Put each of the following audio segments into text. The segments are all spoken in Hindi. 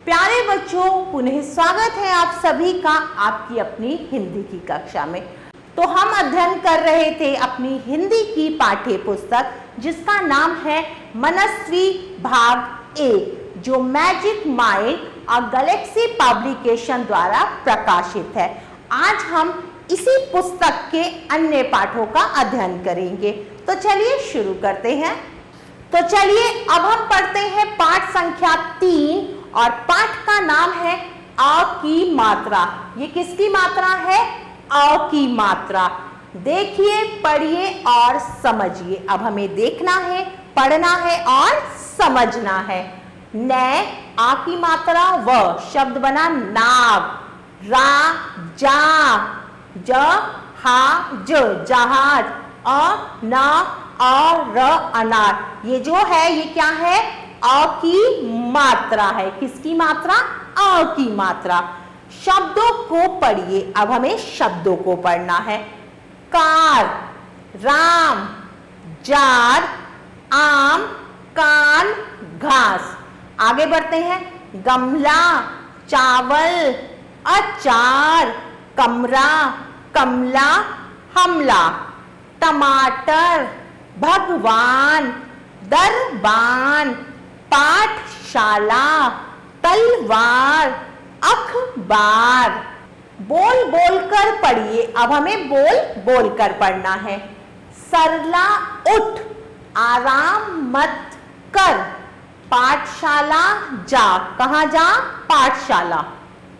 प्यारे बच्चों, पुनः स्वागत है आप सभी का आपकी अपनी हिंदी की कक्षा में। तो हम अध्ययन कर रहे थे अपनी हिंदी की पाठ्य पुस्तक जिसका नाम है मनस्वी भाग 1, जो मैजिक माइंड और गैलेक्सी पब्लिकेशन द्वारा प्रकाशित है। आज हम इसी पुस्तक के अन्य पाठों का अध्ययन करेंगे। तो चलिए शुरू करते हैं। तो चलिए अब हम पढ़ते हैं पाठ संख्या 3 और पाठ का नाम है अ की मात्रा। ये किसकी मात्रा है? अ की मात्रा। देखिए, पढ़िए और समझिए। अब हमें देखना है, पढ़ना है और समझना है। न आ की मात्रा व, शब्द बना नाव। रा जा, ज हा ज, जहाज। अ न और र अनार। ये जो है ये क्या है? अ की मात्रा है। किसकी मात्रा? अ की मात्रा। शब्दों को पढ़िए। अब हमें शब्दों को पढ़ना है। कार, राम, जार, आम, कान, घास। आगे बढ़ते हैं। गमला, चावल, अचार, कमरा, कमला, हमला। टमाटर, भगवान, दरबान, पाठशाला, तलवार, अखबार। बोल बोल कर पढ़िए। अब हमें बोल बोल कर पढ़ना है। सरला उठ, आराम मत कर, पाठशाला जा। कहाँ जा? पाठशाला।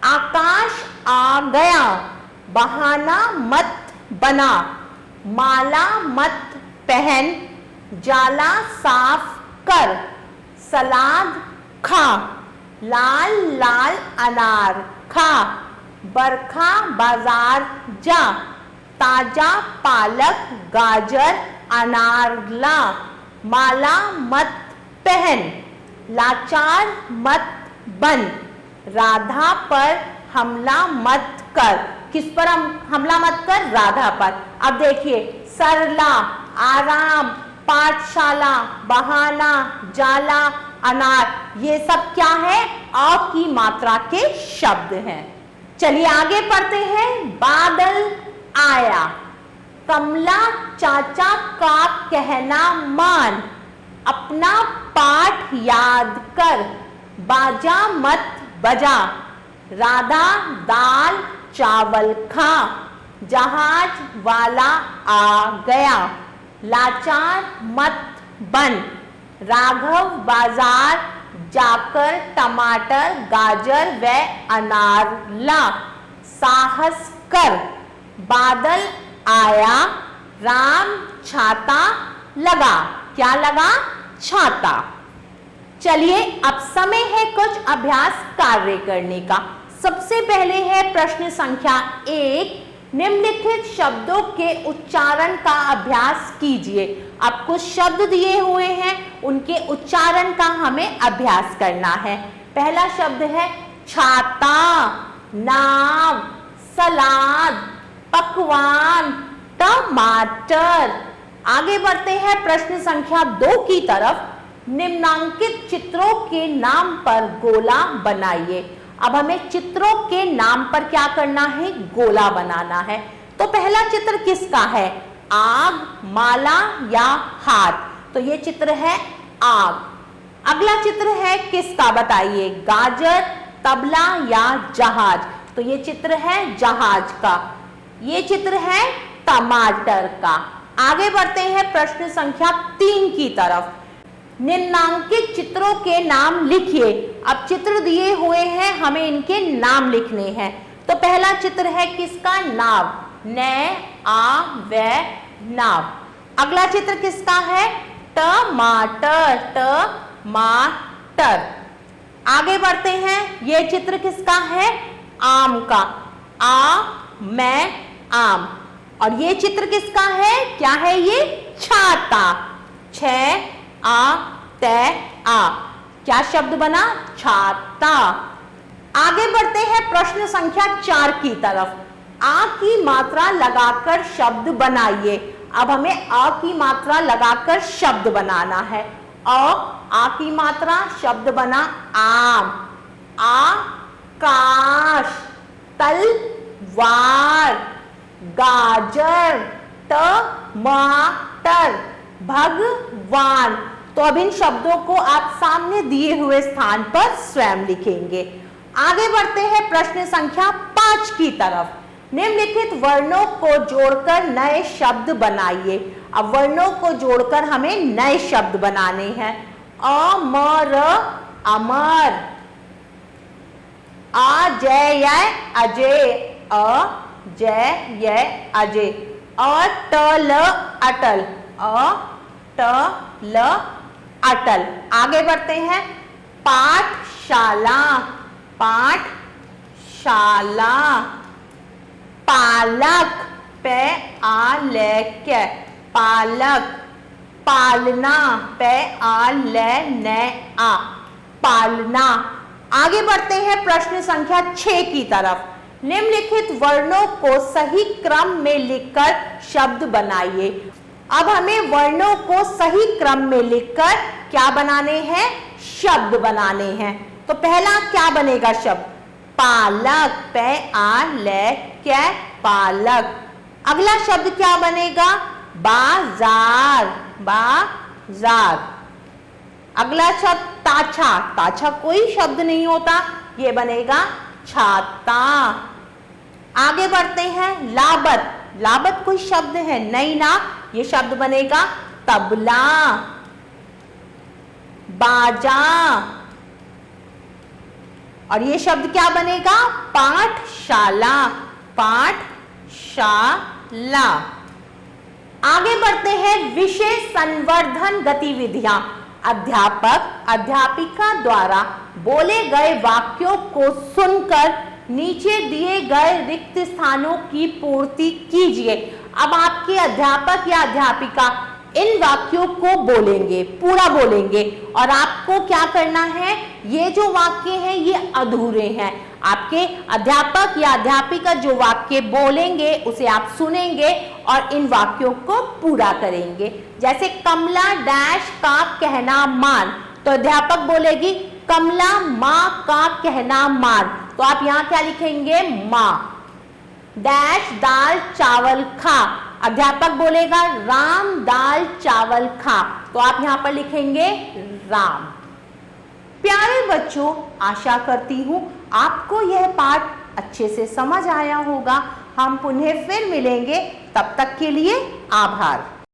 आकाश आ गया, बहाना मत बना, माला मत पहन, जाला साफ कर, सलाद खा, लाल लाल अनार खा, बरखा बाजार जा, ताजा पालक गाजर अनार ला, माला मत पहन, लाचार मत बन, राधा पर हमला मत कर। किस पर हमला मत कर? राधा पर। अब देखिए, सरला, आराम, पाठशाला, बहाना, जाला, अनार, ये सब क्या है? अ की मात्रा के शब्द हैं। चलिए आगे पढ़ते हैं। बादल आया, कमला चाचा का कहना मान, अपना पाठ याद कर, बाजा मत बजा, राधा दाल चावल खा, जहाज वाला आ गया, लाचार मत बन, राघव बाजार जाकर टमाटर गाजर व अनार ला, साहस कर, बादल आया, राम छाता लगा। क्या लगा? छाता। चलिए अब समय है कुछ अभ्यास कार्य करने का। सबसे पहले है प्रश्न संख्या 1। निम्नलिखित शब्दों के उच्चारण का अभ्यास कीजिए। अब कुछ शब्द दिए हुए हैं, उनके उच्चारण का हमें अभ्यास करना है। पहला शब्द है छाता, नाव, सलाद, पकवान, टमाटर। आगे बढ़ते हैं प्रश्न संख्या 2 की तरफ। निम्नांकित चित्रों के नाम पर गोला बनाइए। अब हमें चित्रों के नाम पर क्या करना है? गोला बनाना है। तो पहला चित्र किसका है? आग, माला या हाथ? तो ये चित्र है आग। अगला चित्र है किसका? बताइए। गाजर, तबला या जहाज? तो ये चित्र है जहाज का। ये चित्र है टमाटर का। आगे बढ़ते हैं प्रश्न संख्या 3 की तरफ। निम्नांकित चित्रों के नाम लिखिए। अब चित्र दिए हुए हैं, हमें इनके नाम लिखने हैं। तो पहला चित्र है किसका? नाव। न आ व नाव। अगला चित्र किसका है? टमाटर, टमाटर। आगे बढ़ते हैं। ये चित्र किसका है? आम का। आ मैं आम। और ये चित्र किसका है? क्या है ये? छाता। छ आ ते आ। क्या शब्द बना? छाता। आगे बढ़ते हैं प्रश्न संख्या 4 की तरफ। आ की मात्रा लगाकर शब्द बनाइए। अब हमें अ की मात्रा लगाकर शब्द बनाना है। आ की मात्रा, शब्द बना आम। आ वार, गाजर, टमाटर, भगवान। तो अब इन शब्दों को आप सामने दिए हुए स्थान पर स्वयं लिखेंगे। आगे बढ़ते हैं प्रश्न संख्या 5 की तरफ। निम्नलिखित वर्णों को जोड़कर नए शब्द बनाइए। अब वर्णों को जोड़कर हमें नए शब्द बनाने हैं। अमर, अमर, अजय, अजय, अजय, अजय, अटल, अटल, अटल, अटल। आगे बढ़ते हैं पाठशाला, पाठशाला, पालक, पालक, पालक, पालना, पालना, पालना। आगे बढ़ते हैं प्रश्न संख्या 6 की तरफ। निम्नलिखित वर्णों को सही क्रम में लिखकर शब्द बनाइए। अब हमें वर्णों को सही क्रम में लिखकर क्या बनाने हैं? शब्द बनाने हैं। तो पहला क्या बनेगा शब्द? पालक, पालक, पालक। अगला शब्द क्या बनेगा? बाजार, बाजार। अगला शब्द ताछा, ताछा कोई शब्द नहीं होता, ये बनेगा छाता। आगे बढ़ते हैं लाबत, लाबत कोई शब्द है नहीं ना, ये शब्द बनेगा तबला, बाजा। और ये शब्द क्या बनेगा? पाठशाला, पाठशाला। आगे बढ़ते हैं विषय संवर्धन गतिविधियां। अध्यापक अध्यापिका द्वारा बोले गए वाक्यों को सुनकर नीचे दिए गए रिक्त स्थानों की पूर्ति कीजिए। अब आपके अध्यापक या अध्यापिका इन वाक्यों को बोलेंगे, पूरा बोलेंगे, और आपको क्या करना है? ये जो वाक्य हैं ये अधूरे हैं। आपके अध्यापक या अध्यापिका जो वाक्य बोलेंगे उसे आप सुनेंगे और इन वाक्यों को पूरा करेंगे। जैसे कमला डैश का कहना मान, तो अध्यापक बोलेगी कमला माँ का कहना मान, तो आप यहाँ क्या लिखेंगे? माँ। डैश दाल चावल खा, अध्यापक बोलेगा राम दाल चावल खा, तो आप यहाँ पर लिखेंगे राम। प्यारे बच्चों, आशा करती हूँ आपको यह पाठ अच्छे से समझ आया होगा। हम पुनः फिर मिलेंगे, तब तक के लिए आभार।